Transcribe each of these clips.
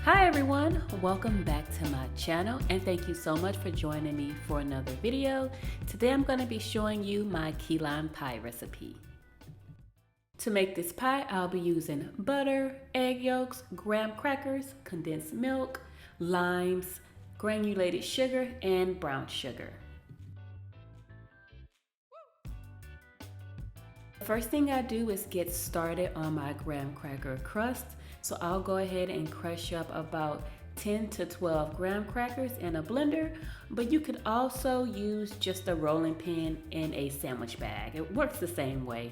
Hi everyone, welcome back to my channel and thank you so much for joining me for another video. Today I'm going to be showing you my key lime pie recipe. To make this pie, I'll be using butter, egg yolks, graham crackers, condensed milk, limes, granulated sugar, and brown sugar. The first thing I do is get started on my graham cracker crust. So I'll go ahead and crush up about 10 to 12 graham crackers in a blender, but you could also use just a rolling pin in a sandwich bag. It works the same way.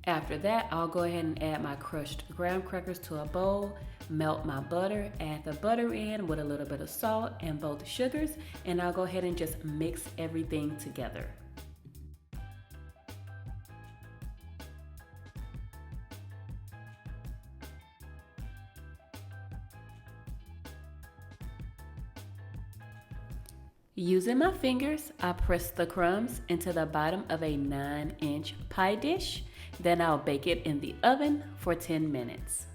After that, I'll go ahead and add my crushed graham crackers to a bowl, melt my butter, add the butter in with a little bit of salt and both sugars, and I'll go ahead and just mix everything together. Using my fingers, I press the crumbs into the bottom of a 9-inch pie dish. Then I'll bake it in the oven for 10 minutes.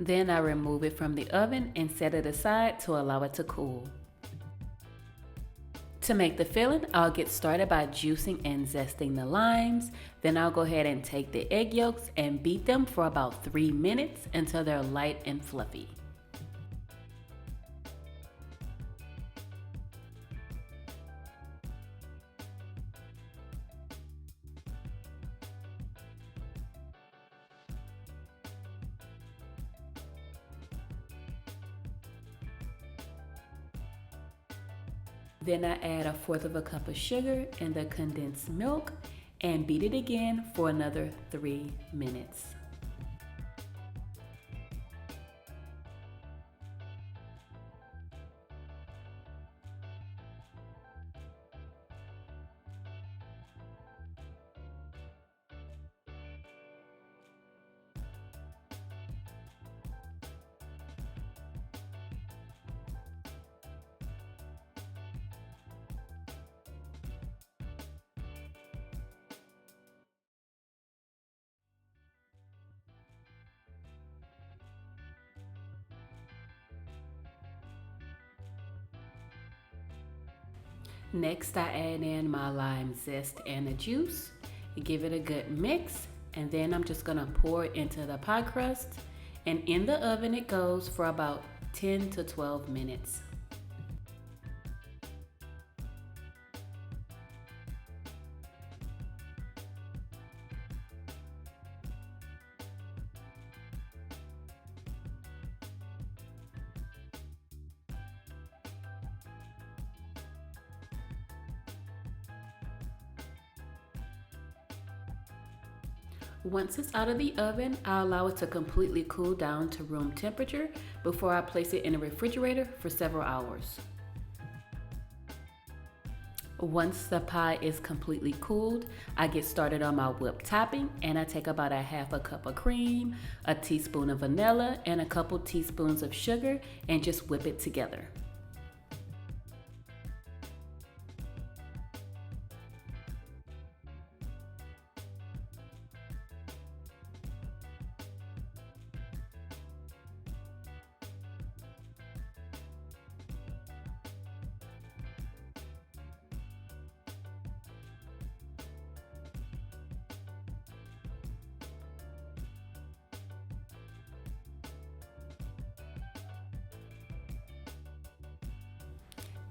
Then I remove it from the oven and set it aside to allow it to cool. To make the filling, I'll get started by juicing and zesting the limes. Then I'll go ahead and take the egg yolks and beat them for about 3 minutes until they're light and fluffy. Then I add 1/4 cup of sugar and the condensed milk and beat it again for another 3 minutes. Next, I add in my lime zest and the juice, give it a good mix, and then I'm just gonna pour it into the pie crust, and in the oven it goes for about 10 to 12 minutes. Once it's out of the oven, I allow it to completely cool down to room temperature before I place it in the refrigerator for several hours. Once the pie is completely cooled, I get started on my whipped topping, and I take about 1/2 cup of cream, a teaspoon of vanilla, and a couple teaspoons of sugar and just whip it together.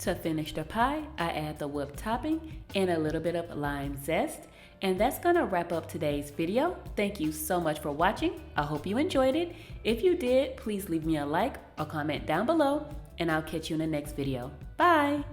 To finish the pie, I add the whipped topping and a little bit of lime zest. And that's gonna wrap up today's video. Thank you so much for watching. I hope you enjoyed it. If you did, please leave me a like or comment down below, and I'll catch you in the next video. Bye!